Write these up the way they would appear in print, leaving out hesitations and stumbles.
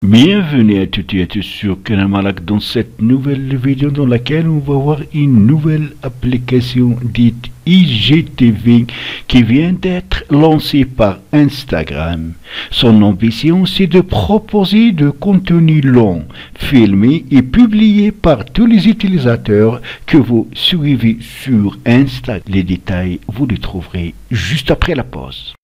Bienvenue à toutes et à tous sur Canal Malak dans cette nouvelle vidéo dans laquelle on va voir une nouvelle application dite IGTV qui vient d'être lancée par Instagram. Son ambition, c'est de proposer de contenu long, filmé et publié par tous les utilisateurs que vous suivez sur Insta. Les détails, vous les trouverez juste après la pause.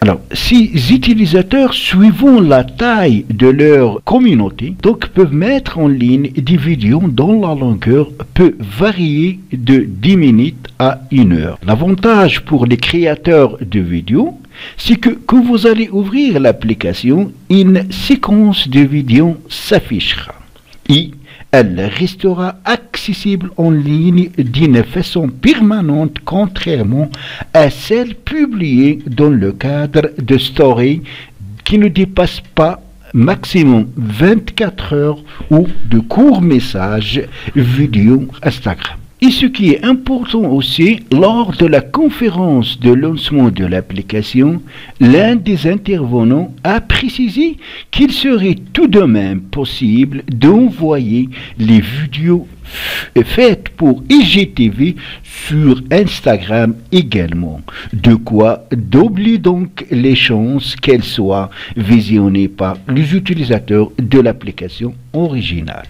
Alors, ces utilisateurs, suivant la taille de leur communauté, donc peuvent mettre en ligne des vidéos dont la longueur peut varier de 10 minutes à 1 heure. L'avantage pour les créateurs de vidéos, c'est que quand vous allez ouvrir l'application, une séquence de vidéos s'affichera et elle restera accessible en ligne d'une façon permanente, contrairement à celle publiée dans le cadre de story qui ne dépasse pas maximum 24 heures ou de courts messages vidéo Instagram. Et ce qui est important aussi, lors de la conférence de lancement de l'application, l'un des intervenants a précisé qu'il serait tout de même possible d'envoyer les vidéos faites pour IGTV sur Instagram également. De quoi doubler donc les chances qu'elles soient visionnées par les utilisateurs de l'application originale.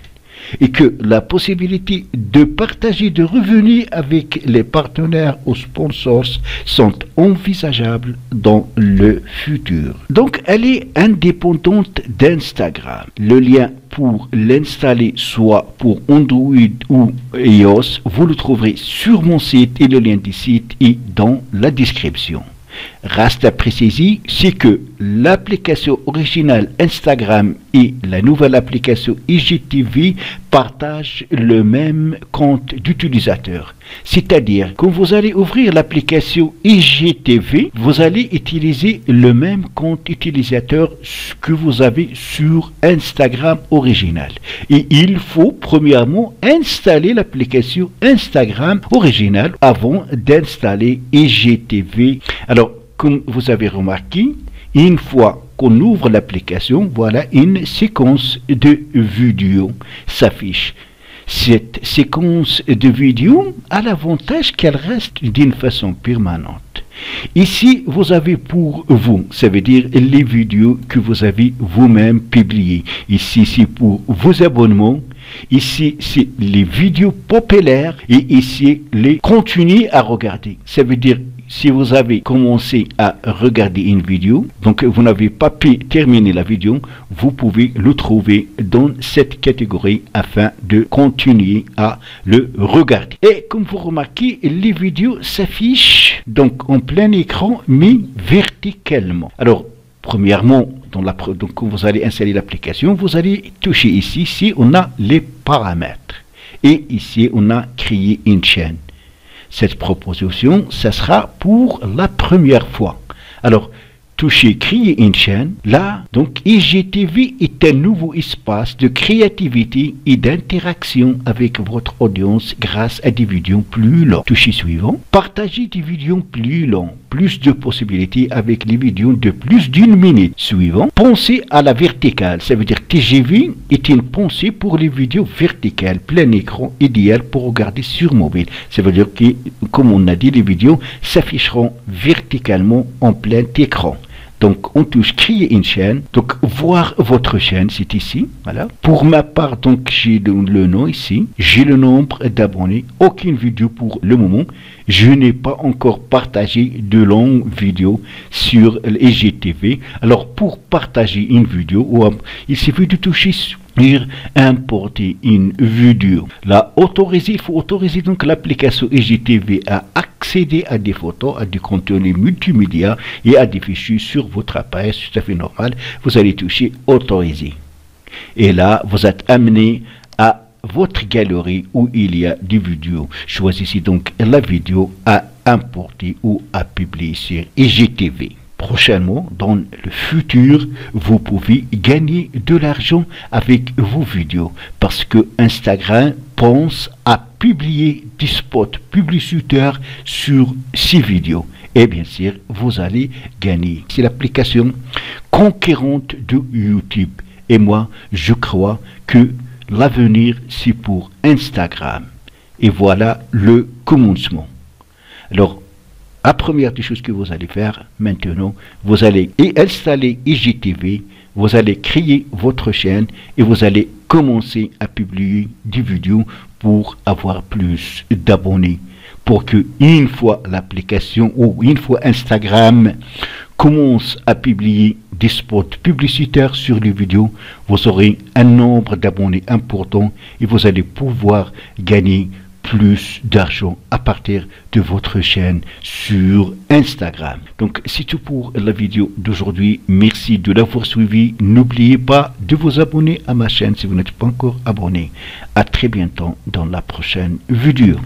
Et que la possibilité de partager des revenus avec les partenaires ou sponsors sont envisageables dans le futur. Donc, elle est indépendante d'Instagram. Le lien pour l'installer, soit pour Android ou iOS, vous le trouverez sur mon site et le lien du site est dans la description. Reste à préciser, c'est que l'application originale Instagram et la nouvelle application IGTV partagent le même compte d'utilisateur. C'est-à-dire, quand vous allez ouvrir l'application IGTV, vous allez utiliser le même compte utilisateur que vous avez sur Instagram original. Et il faut premièrement installer l'application Instagram originale avant d'installer IGTV. Alors, comme vous avez remarqué, une fois qu'on ouvre l'application, voilà une séquence de vidéos s'affiche. Cette séquence de vidéos a l'avantage qu'elle reste d'une façon permanente. Ici, vous avez pour vous, ça veut dire les vidéos que vous avez vous-même publiées. Ici, c'est pour vos abonnements. Ici, c'est les vidéos populaires et ici, les contenus à regarder. Ça veut dire, si vous avez commencé à regarder une vidéo, donc vous n'avez pas pu terminer la vidéo, vous pouvez le trouver dans cette catégorie afin de continuer à le regarder. Et comme vous remarquez, les vidéos s'affichent donc en plein écran, mais verticalement. Alors, premièrement, donc quand vous allez installer l'application, vous allez toucher ici, ici on a les paramètres. Et ici, on a créé une chaîne. Cette proposition, ça sera pour la première fois. Alors, touchez créer une chaîne. Là, donc, IGTV est un nouveau espace de créativité et d'interaction avec votre audience grâce à des vidéos plus longues. Touchez suivant. Partagez des vidéos plus longues. Plus de possibilités avec les vidéos de plus d'1 minute. Suivant. Pensez à la verticale. Ça veut dire TGV est une pensée pour les vidéos verticales. Plein écran, idéal pour regarder sur mobile. Ça veut dire que, comme on a dit, les vidéos s'afficheront verticalement en plein écran. Donc, on touche créer une chaîne. Donc, voir votre chaîne, c'est ici. Voilà. Pour ma part, donc, j'ai le nom ici. J'ai le nombre d'abonnés. Aucune vidéo pour le moment. Je n'ai pas encore partagé de longues vidéos sur l'IGTV. Alors, pour partager une vidéo, il suffit de toucher sur importer une vidéo. Là, il faut autoriser donc l'application IGTV à accéder à des photos, à du contenu multimédia et à des fichiers sur votre appareil. C'est tout à fait normal. Vous allez toucher autoriser. Et là, vous êtes amené à votre galerie où il y a des vidéos. Choisissez donc la vidéo à importer ou à publier sur IGTV. prochainement, dans le futur, vous pouvez gagner de l'argent avec vos vidéos parce que Instagram pense à publier des spots publicitaires sur ces vidéos. Et bien sûr, vous allez gagner. C'est l'application concurrente de YouTube. Et moi, je crois que l'avenir, c'est pour Instagram. Et voilà le commencement. Alors, la première des choses que vous allez faire maintenant, vous allez installer IGTV, vous allez créer votre chaîne et vous allez commencer à publier des vidéos pour avoir plus d'abonnés. Pour que une fois l'application ou une fois Instagram commence à publier des spots publicitaires sur les vidéos, vous aurez un nombre d'abonnés important et vous allez pouvoir gagner plus d'argent à partir de votre chaîne sur Instagram. Donc c'est tout pour la vidéo d'aujourd'hui. Merci de l'avoir suivi. N'oubliez pas de vous abonner à ma chaîne si vous n'êtes pas encore abonné. À très bientôt dans la prochaine vidéo.